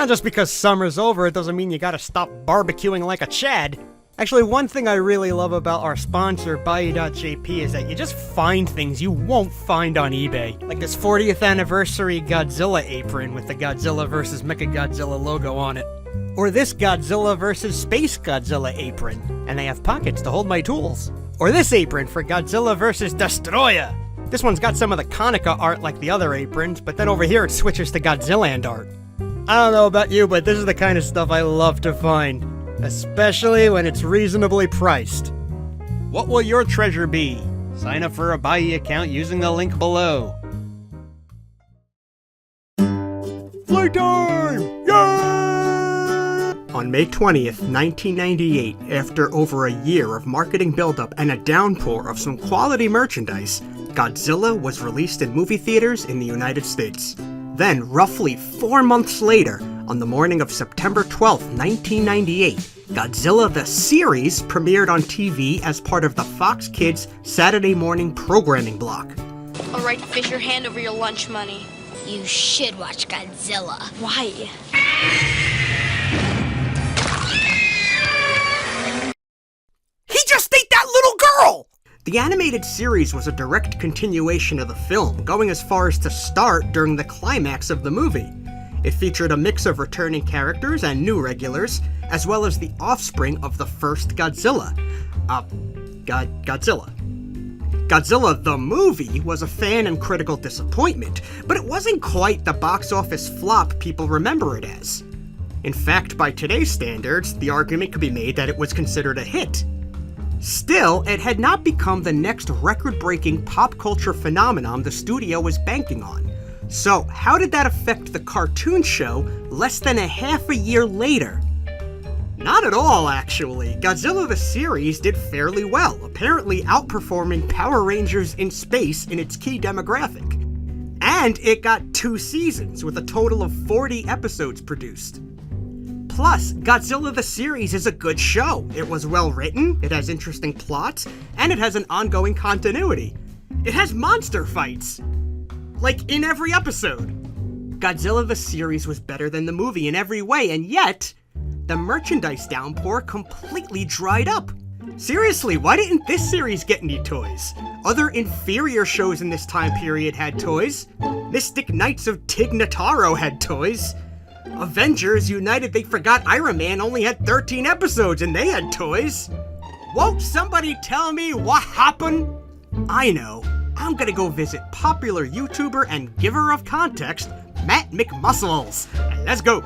Now just because summer's over, it doesn't mean you gotta stop barbecuing like a Chad. Actually, one thing I really love about our sponsor, Buy.jp, is that you just find things you won't find on eBay. Like this 40th anniversary Godzilla apron with the Godzilla vs. Mechagodzilla logo on it. Or this Godzilla vs. Space Godzilla apron, and they have pockets to hold my tools. Or this apron for Godzilla vs. Destroyer. This one's got some of the Konica art like the other aprons, but then over here it switches to Godzilla art. I don't know about you, but this is the kind of stuff I love to find. Especially when it's reasonably priced. What will your treasure be? Sign up for a Buy account using the link below. Playtime! Yay! On May 20th, 1998, after over a year of marketing buildup and a downpour of some quality merchandise, Godzilla was released in movie theaters in the United States. Then, roughly 4 months later, on the morning of September 12th, 1998, Godzilla the series premiered on TV as part of the Fox Kids Saturday morning programming block. Alright, fish your hand over your lunch money. You should watch Godzilla. Why? He just ate that little girl! The animated series was a direct continuation of the film, going as far as to start during the climax of the movie. It featured a mix of returning characters and new regulars, as well as the offspring of the first Godzilla. Godzilla. Godzilla the movie was a fan and critical disappointment, but it wasn't quite the box office flop people remember it as. In fact, by today's standards, the argument could be made that it was considered a hit. Still, it had not become the next record-breaking pop culture phenomenon the studio was banking on. So, how did that affect the cartoon show less than a half a year later? Not at all, actually. Godzilla the series did fairly well, apparently outperforming Power Rangers in Space in its key demographic. And it got 2 seasons, with a total of 40 episodes produced. Plus, Godzilla the series is a good show. It was well written, it has interesting plots, and it has an ongoing continuity. It has monster fights! Like, in every episode. Godzilla the series was better than the movie in every way, and yet, the merchandise downpour completely dried up. Seriously, why didn't this series get any toys? Other inferior shows in this time period had toys. Mystic Knights of Tig Notaro had toys. Avengers United They Forgot Iron Man only had 13 episodes and they had toys. Won't somebody tell me what happened? I know. I'm gonna go visit popular YouTuber and giver of context, Matt McMuscles. And let's go.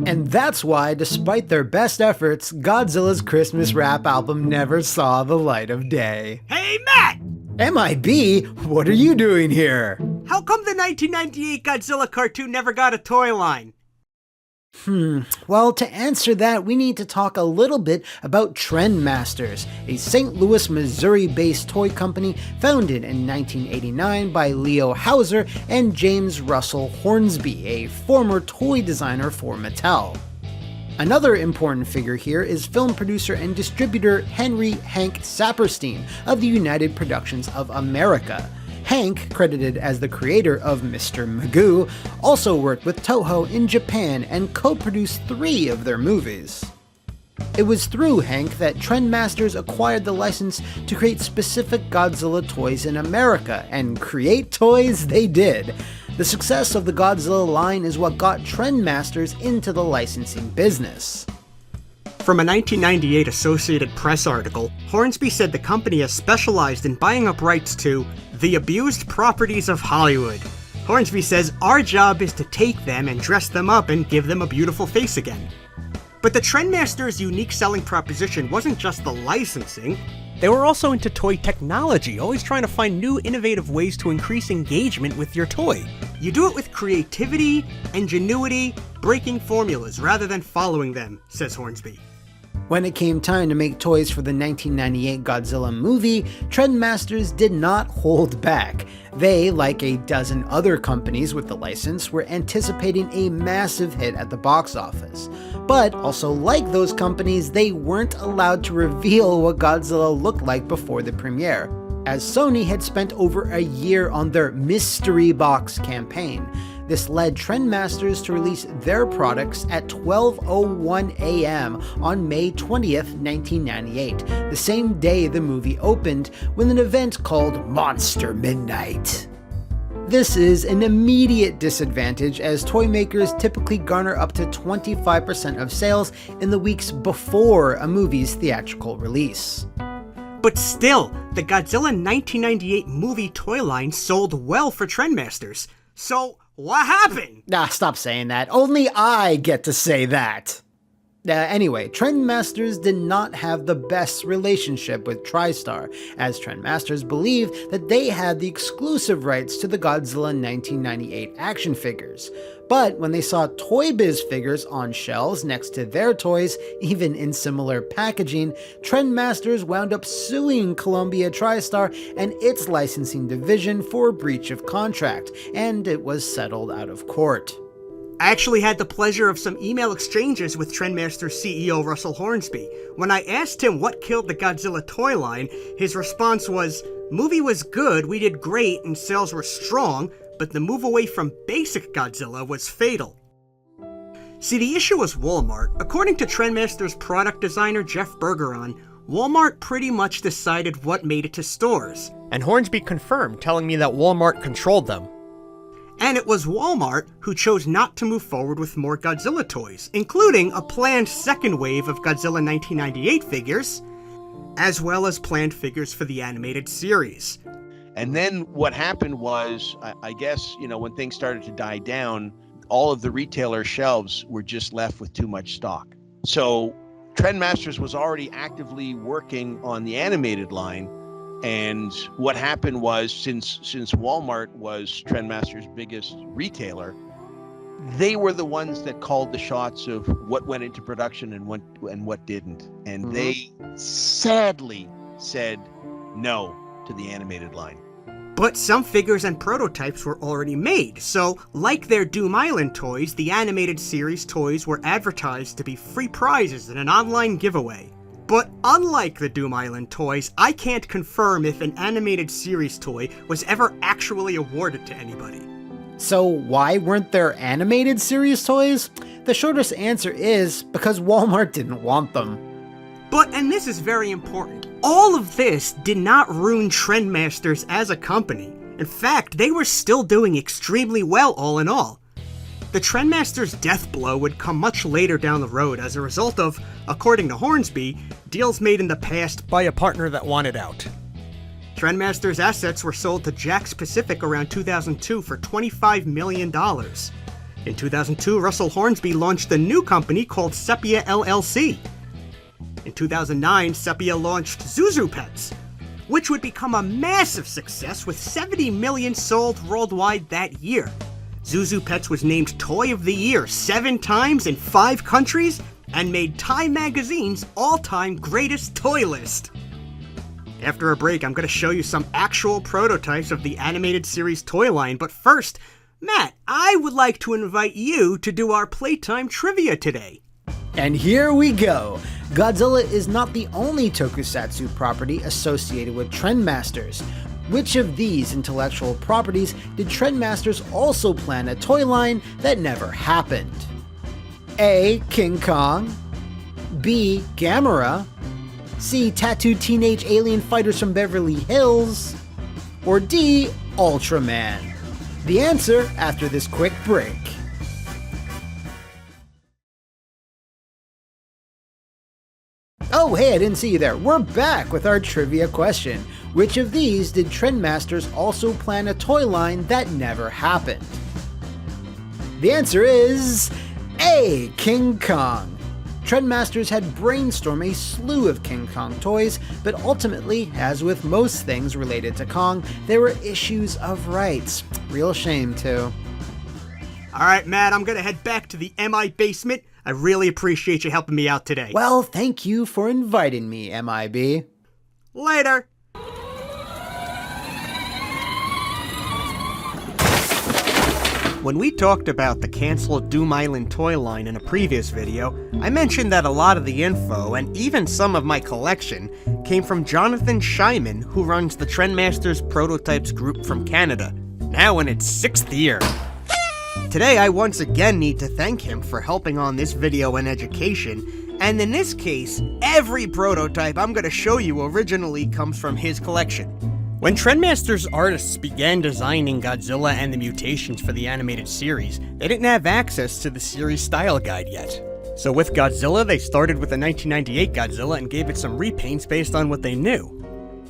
And that's why, despite their best efforts, Godzilla's Christmas rap album never saw the light of day. Hey, Matt! MIB? What are you doing here? How come the 1998 Godzilla cartoon never got a toy line? Well, to answer that, we need to talk a little bit about Trendmasters, a St. Louis, Missouri-based toy company founded in 1989 by Leo Hauser and James Russell Hornsby, a former toy designer for Mattel. Another important figure here is film producer and distributor Henry Hank Saperstein of the United Productions of America. Hank, credited as the creator of Mr. Magoo, also worked with Toho in Japan and co-produced 3 of their movies. It was through Hank that Trendmasters acquired the license to create specific Godzilla toys in America, and create toys they did. The success of the Godzilla line is what got Trendmasters into the licensing business. From a 1998 Associated Press article, Hornsby said the company has specialized in buying up rights to the abused properties of Hollywood. Hornsby says, our job is to take them and dress them up and give them a beautiful face again. But the Trendmasters' unique selling proposition wasn't just the licensing. They were also into toy technology, always trying to find new innovative ways to increase engagement with your toy. You do it with creativity, ingenuity, breaking formulas rather than following them, says Hornsby. When it came time to make toys for the 1998 Godzilla movie, Trendmasters did not hold back. They, like a dozen other companies with the license, were anticipating a massive hit at the box office. But also like those companies, they weren't allowed to reveal what Godzilla looked like before the premiere, as Sony had spent over a year on their mystery box campaign. This led Trendmasters to release their products at 12:01 a.m. on May 20th, 1998, the same day the movie opened, with an event called Monster Midnight. This is an immediate disadvantage, as toy makers typically garner up to 25% of sales in the weeks before a movie's theatrical release. But still, the Godzilla 1998 movie toy line sold well for Trendmasters. So, what happened? Stop saying that. Only I get to say that. Anyway, Trendmasters did not have the best relationship with TriStar, as Trendmasters believed that they had the exclusive rights to the Godzilla 1998 action figures. But when they saw Toy Biz figures on shelves next to their toys, even in similar packaging, Trendmasters wound up suing Columbia TriStar and its licensing division for breach of contract, and it was settled out of court. I actually had the pleasure of some email exchanges with Trendmasters CEO Russell Hornsby. When I asked him what killed the Godzilla toy line, his response was, "Movie was good, we did great, and sales were strong, but the move away from basic Godzilla was fatal." See, the issue was Walmart. According to Trendmasters product designer Jeff Bergeron, Walmart pretty much decided what made it to stores. And Hornsby confirmed, telling me that Walmart controlled them. And it was Walmart who chose not to move forward with more Godzilla toys, including a planned second wave of Godzilla 1998 figures, as well as planned figures for the animated series. And then what happened was, I guess, when things started to die down, all of the retailer shelves were just left with too much stock. So Trendmasters was already actively working on the animated line. And what happened was, since Walmart was Trendmasters' biggest retailer, they were the ones that called the shots of what went into production and what didn't. And they sadly said no to the animated line. But some figures and prototypes were already made, so like their Doom Island toys, the animated series toys were advertised to be free prizes in an online giveaway. But unlike the Doom Island toys, I can't confirm if an animated series toy was ever actually awarded to anybody. So why weren't there animated series toys? The shortest answer is because Walmart didn't want them. But, and this is very important, all of this did not ruin Trendmasters as a company. In fact, they were still doing extremely well all in all. The Trendmasters' death blow would come much later down the road as a result of, according to Hornsby, deals made in the past By a partner that wanted out. Trendmasters' assets were sold to Jakks Pacific around 2002 for $25 million. In 2002, Russell Hornsby launched a new company called Sepia LLC. In 2009, Sepia launched Zuzu Pets, which would become a massive success with 70 million sold worldwide that year. Zuzu Pets was named Toy of the Year 7 times in 5 countries and made Time Magazine's all-time greatest toy list. After a break, I'm going to show you some actual prototypes of the animated series toy line, but first, Matt, I would like to invite you to do our playtime trivia today. And here we go! Godzilla is not the only tokusatsu property associated with Trendmasters. Which of these intellectual properties did Trendmasters also plan a toy line that never happened? A. King Kong, B. Gamera, C. Tattooed Teenage Alien Fighters from Beverly Hills, or D. Ultraman? The answer after this quick break. Oh, hey, I didn't see you there. We're back with our trivia question. Which of these did Trendmasters also plan a toy line that never happened? The answer is A. King Kong. Trendmasters had brainstormed a slew of King Kong toys, but ultimately, as with most things related to Kong, there were issues of rights. Real shame, too. Alright, Matt, I'm gonna head back to the MI basement. I really appreciate you helping me out today. Well, thank you for inviting me, MIB. Later! When we talked about the canceled Doom Island toy line in a previous video, I mentioned that a lot of the info, and even some of my collection, came from Jonathan Shyman, who runs the Trendmasters Prototypes group from Canada, now in its 6th year. Today I once again need to thank him for helping on this video and education, and in this case, every prototype I'm going to show you originally comes from his collection. When Trendmasters artists began designing Godzilla and the mutations for the animated series, they didn't have access to the series style guide yet. So with Godzilla, they started with the 1998 Godzilla and gave it some repaints based on what they knew.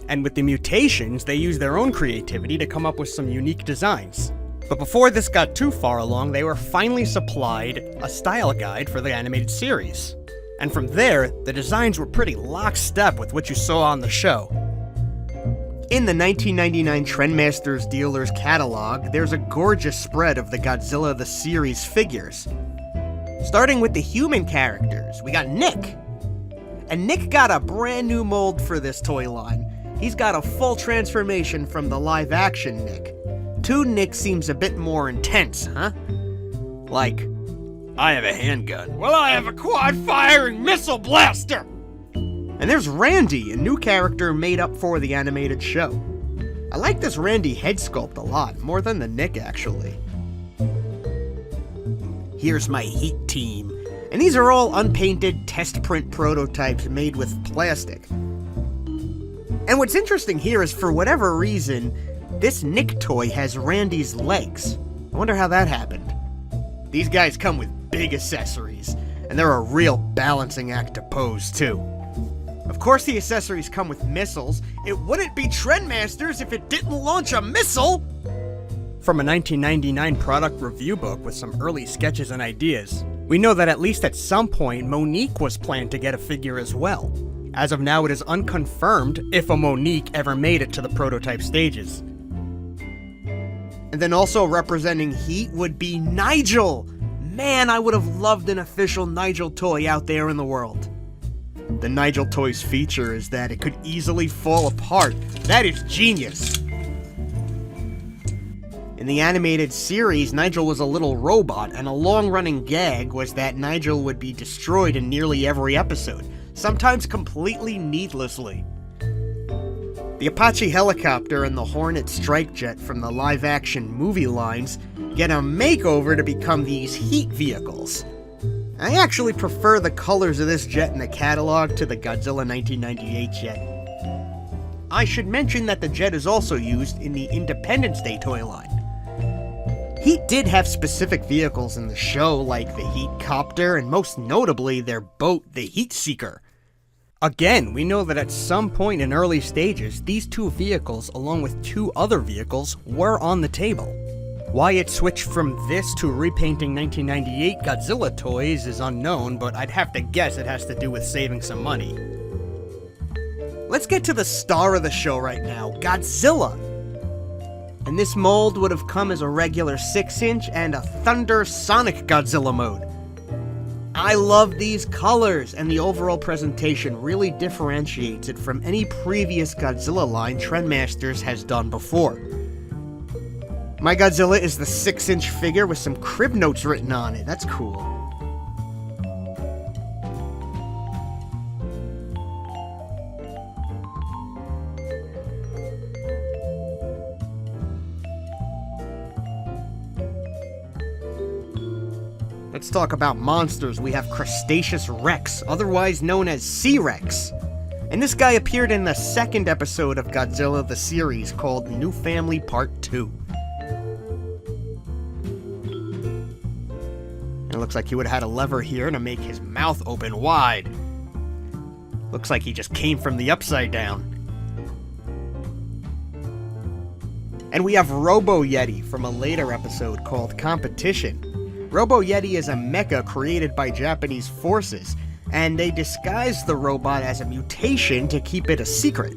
And with the mutations, they used their own creativity to come up with some unique designs. But before this got too far along, they were finally supplied a style guide for the animated series. And from there, the designs were pretty lockstep with what you saw on the show. In the 1999 Trendmasters dealer's catalog, there's a gorgeous spread of the Godzilla the series figures. Starting with the human characters, we got Nick. And Nick got a brand new mold for this toy line. He's got a full transformation from the live action Nick. Toon Nick seems a bit more intense, huh? Like, I have a handgun. Well, I have a quad-firing missile blaster! And there's Randy, a new character made up for the animated show. I like this Randy head sculpt a lot, more than the Nick actually. Here's my Heat team, and these are all unpainted test print prototypes made with plastic. And what's interesting here is, for whatever reason, this Nick toy has Randy's legs. I wonder how that happened. These guys come with big accessories, and they're a real balancing act to pose too. Of course the accessories come with missiles. It wouldn't be Trendmasters if it didn't launch a missile! From a 1999 product review book with some early sketches and ideas, we know that at least at some point Monique was planned to get a figure as well. As of now, it is unconfirmed if a Monique ever made it to the prototype stages. And then also representing Heat would be Nigel! Man, I would have loved an official Nigel toy out there in the world. The Nigel toy's feature is that it could easily fall apart. That is genius! In the animated series, Nigel was a little robot, and a long-running gag was that Nigel would be destroyed in nearly every episode, sometimes completely needlessly. The Apache helicopter and the Hornet strike jet from the live-action movie lines get a makeover to become these Heat vehicles. I actually prefer the colors of this jet in the catalog to the Godzilla 1998 jet. I should mention that the jet is also used in the Independence Day toy line. Heat did have specific vehicles in the show, like the Heat Copter, and most notably their boat, the Heat Seeker. Again, we know that at some point in early stages, these two vehicles, along with two other vehicles, were on the table. Why it switched from this to repainting 1998 Godzilla toys is unknown, but I'd have to guess it has to do with saving some money. Let's get to the star of the show right now, Godzilla! And this mold would have come as a regular 6-inch and a Thunder Sonic Godzilla mode. I love these colors, and the overall presentation really differentiates it from any previous Godzilla line Trendmasters has done before. My Godzilla is the 6-inch figure with some crib notes written on it. That's cool. Let's talk about monsters. We have Crustaceous Rex, otherwise known as C-Rex. And this guy appeared in the second episode of Godzilla the series called New Family Part 2. And it looks like he would have had a lever here to make his mouth open wide. Looks like he just came from the upside down. And we have Robo Yeti from a later episode called Competition. Robo Yeti is a mecha created by Japanese forces, and they disguised the robot as a mutation to keep it a secret.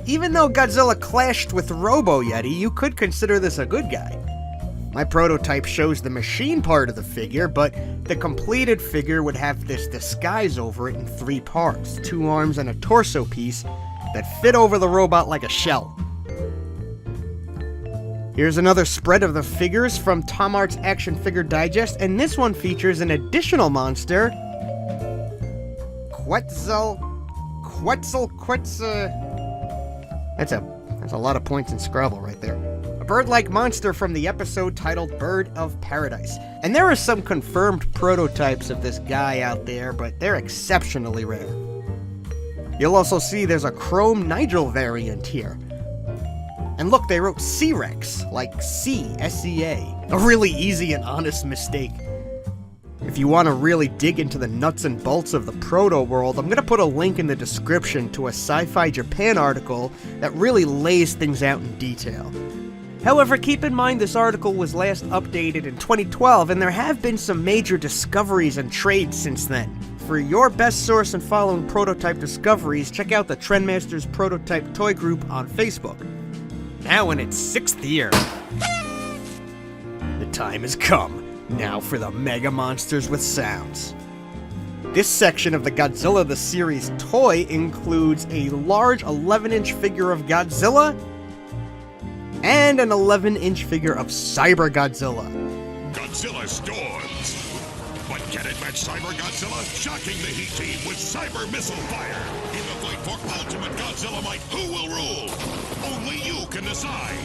Even though Godzilla clashed with Robo Yeti, you could consider this a good guy. My prototype shows the machine part of the figure, but the completed figure would have this disguise over it in 3 parts, 2 arms and a torso piece that fit over the robot like a shell. Here's another spread of the figures from Tom Art's Action Figure Digest, and this one features an additional monster, Quetzal. That's a lot of points in Scrabble right there. A bird-like monster from the episode titled Bird of Paradise. And there are some confirmed prototypes of this guy out there, but they're exceptionally rare. You'll also see there's a Chrome Nigel variant here. And look, they wrote C-Rex, like C-S-E-A. A really easy and honest mistake. If you want to really dig into the nuts and bolts of the proto world, I'm going to put a link in the description to a Sci-Fi Japan article that really lays things out in detail. However, keep in mind this article was last updated in 2012, and there have been some major discoveries and trades since then. For your best source in following prototype discoveries, check out the Trendmasters Prototype Toy Group on Facebook. Now in its 6th year, the time has come. Now for the Mega Monsters with Sounds. This section of the Godzilla the Series toy includes a large 11-inch figure of Godzilla and an 11-inch figure of Cyber Godzilla. Godzilla storms. But can it match Cyber Godzilla? Shocking the Heat Team with Cyber Missile Fire. In the fight for ultimate Godzilla might, who will rule? Only you can decide.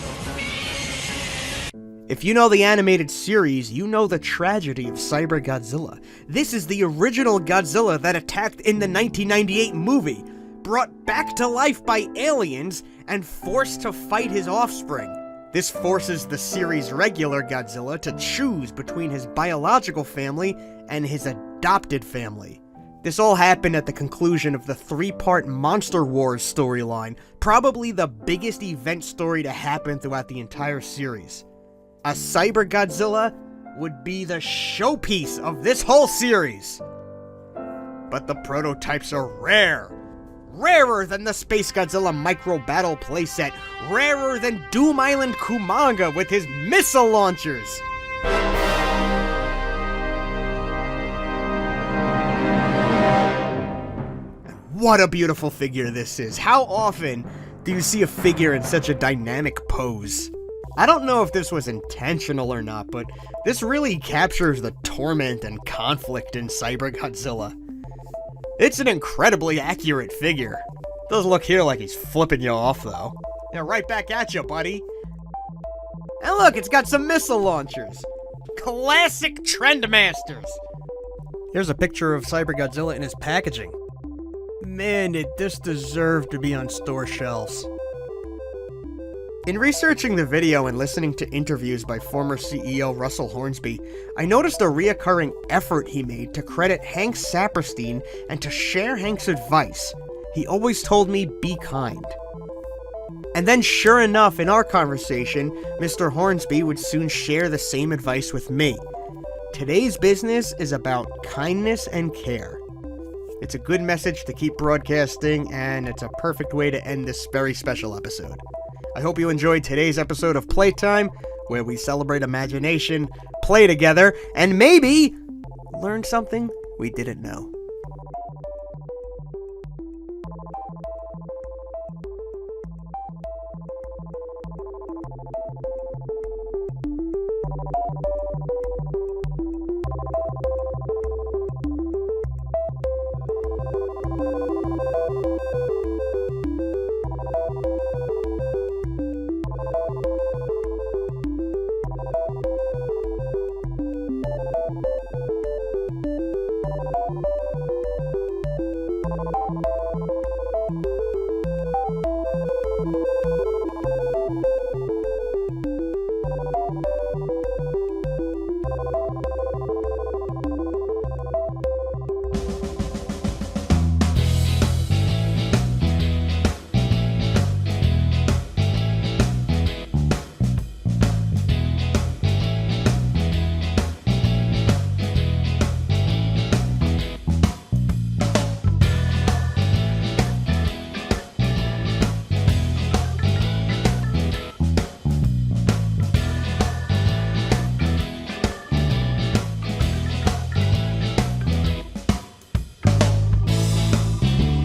If you know the animated series, you know the tragedy of Cyber Godzilla. This is the original Godzilla that attacked in the 1998 movie, brought back to life by aliens, and forced to fight his offspring. This forces the series' regular Godzilla to choose between his biological family and his adopted family. This all happened at the conclusion of the 3-part Monster Wars storyline, probably the biggest event story to happen throughout the entire series. A Cyber Godzilla would be the showpiece of this whole series. But the prototypes are rare. Rarer than the Space Godzilla Micro Battle playset. Rarer than Doom Island Kumanga with his missile launchers. What a beautiful figure this is. How often do you see a figure in such a dynamic pose? I don't know if this was intentional or not, but this really captures the torment and conflict in Cyber Godzilla. It's an incredibly accurate figure. Does look here like he's flipping you off, though. Yeah, right back at you, buddy. And look, it's got some missile launchers. Classic Trendmasters. Here's a picture of Cyber Godzilla in his packaging. Man, did this deserve to be on store shelves. In researching the video and listening to interviews by former CEO Russell Hornsby, I noticed a reoccurring effort he made to credit Hank Saperstein and to share Hank's advice. He always told me, be kind. And then sure enough, in our conversation, Mr. Hornsby would soon share the same advice with me. Today's business is about kindness and care. It's a good message to keep broadcasting, and it's a perfect way to end this very special episode. I hope you enjoyed today's episode of Playtime, where we celebrate imagination, play together, and maybe learn something we didn't know.